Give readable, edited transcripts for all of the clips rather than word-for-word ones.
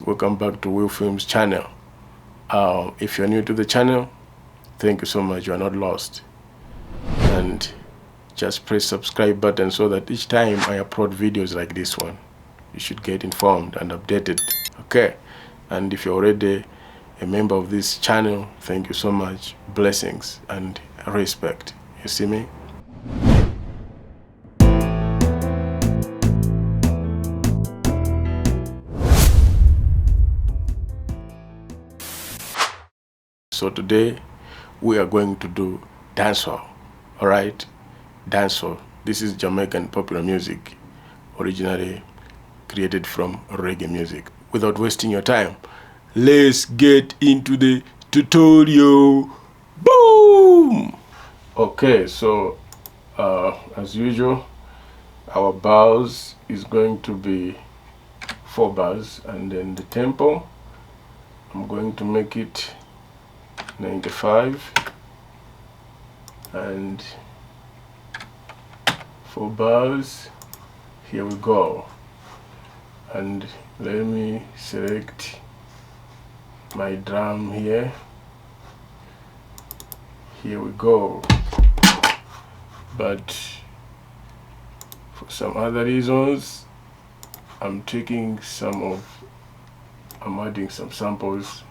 welcome back to Will Films channel. If you're new to the channel, thank you so much. You are not lost, and just press subscribe button so that each time I upload videos like this one, you should get informed and updated. Okay, and if you're already a member of this channel, thank you so much. Blessings and respect. You see me? So today we are going to do dancehall. All right, dancehall. This is Jamaican popular music, originally created from reggae music. Without wasting your time, let's get into the tutorial. Boom! Okay, so as usual, our bars is going to be 4 bars, and then the tempo, I'm going to make it 95, and 4 bars. Here we go. And let me select my drum here. Here we go. But for some other reasons, I'm adding some samples,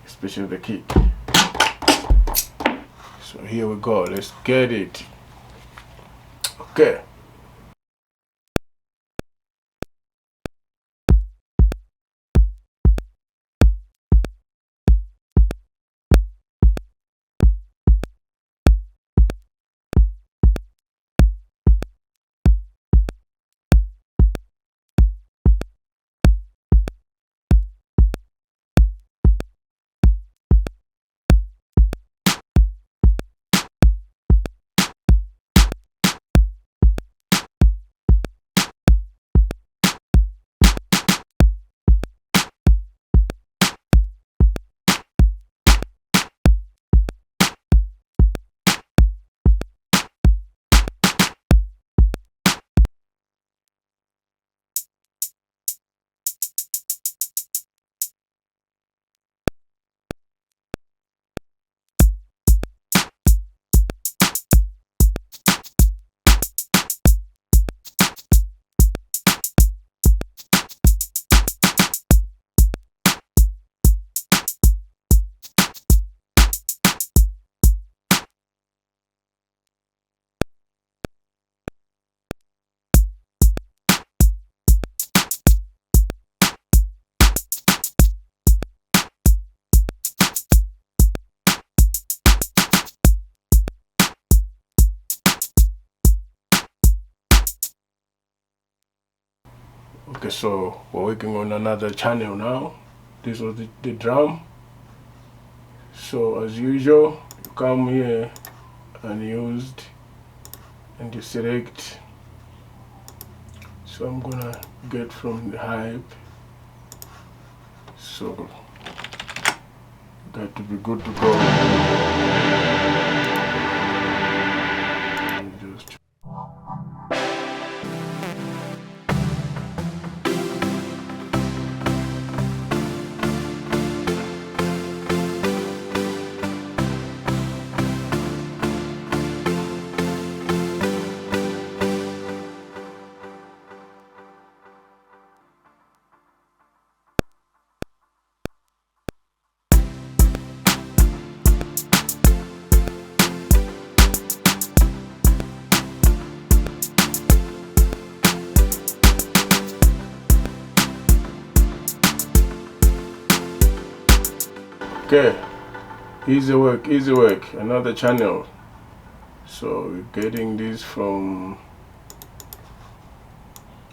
especially the kick. So here we go. Let's get it. Okay. Okay, so we're working on another channel now. This was the drum. So as usual, you come here and you select. So I'm gonna get from the hype. So got to be good to go. And just okay, easy work, another channel. So we're getting this from,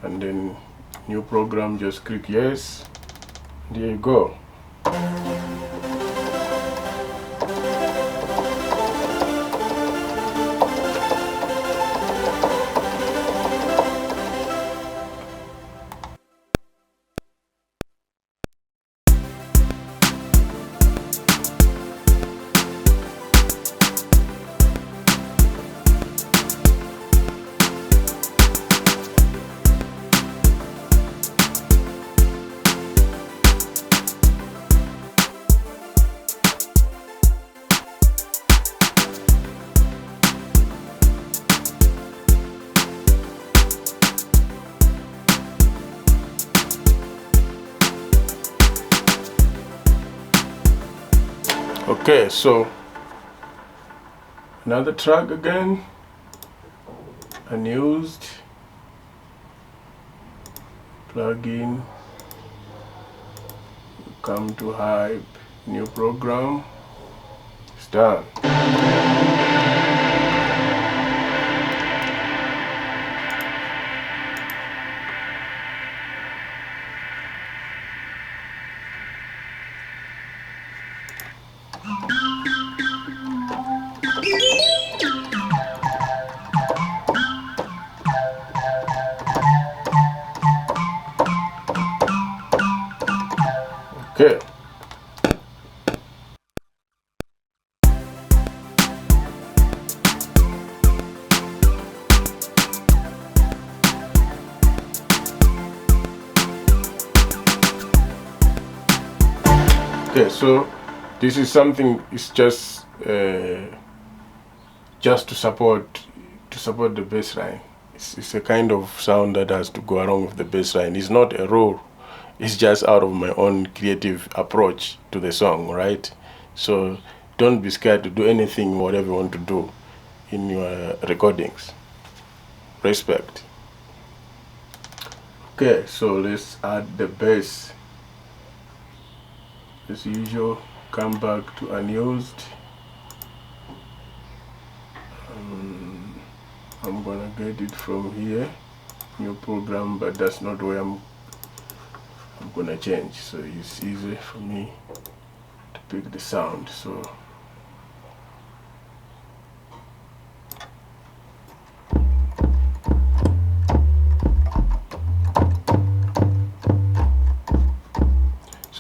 and then new program, just click yes. There you go. Okay, so another track again, unused, plugin, come to Hype, new program, it's done. Okay. Okay, so this is something. It's just to support the bass line. It's a kind of sound that has to go along with the bass line. It's not a rule. It's just out of my own creative approach to the song, right? So don't be scared to do anything, whatever you want to do in your recordings. Respect. Okay, so let's add the bass. As usual, come back to unused. I'm gonna get it from here, new program, but that's not where I'm gonna change, so it's easy for me to pick the sound. So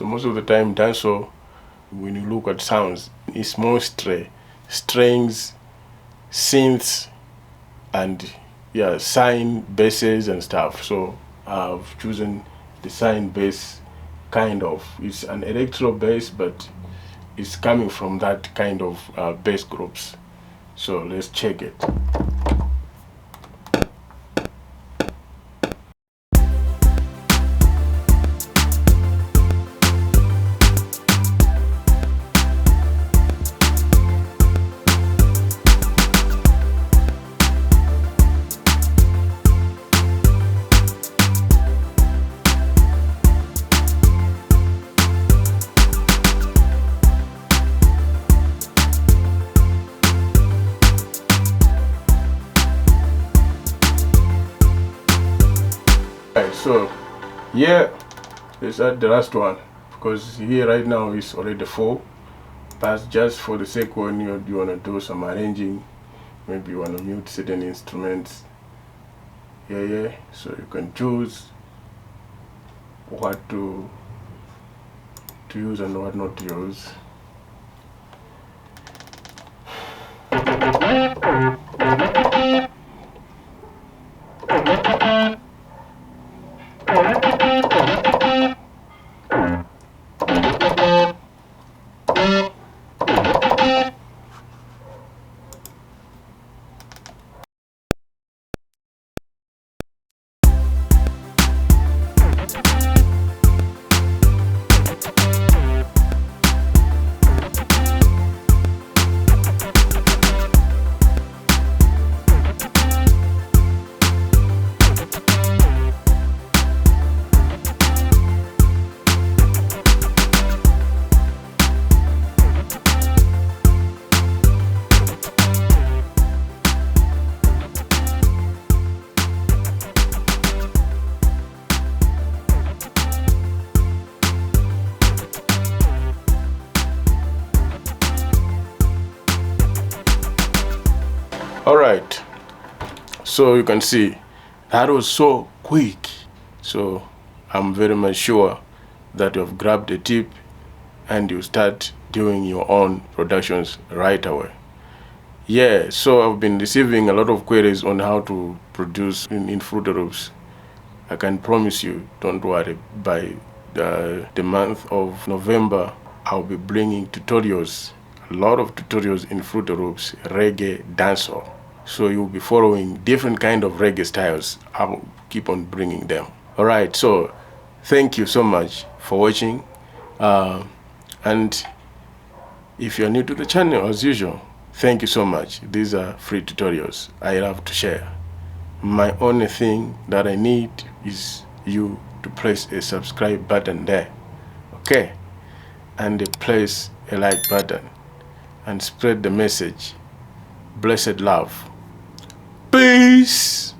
most of the time dancehall, when you look at sounds, it's mostly strings, synths, and yeah, sine basses and stuff. So I've chosen the sine bass, kind of. It's an electro bass, but it's coming from that kind of bass groups. So let's check it. So yeah, let's add the last one, because here right now is already 4, but just for the sake when you want to do some arranging, maybe you want to mute certain instruments, yeah, so you can choose what to use and what not to use. Alright, so you can see that was so quick. So I'm very much sure that you have grabbed the tip and you start doing your own productions right away. Yeah, so I've been receiving a lot of queries on how to produce in Fruity Loops. I can promise you, don't worry, by the month of November, I'll be bringing tutorials, a lot of tutorials in Fruity Loops, reggae, dancehall. So you'll be following different kind of reggae styles. I'll keep on bringing them. All right, so thank you so much for watching. And If you're new to the channel, as usual, thank you so much. These are free tutorials I love to share. My only thing that I need is you to press a subscribe button there, okay, and place a like button and spread the message. Blessed love. Peace.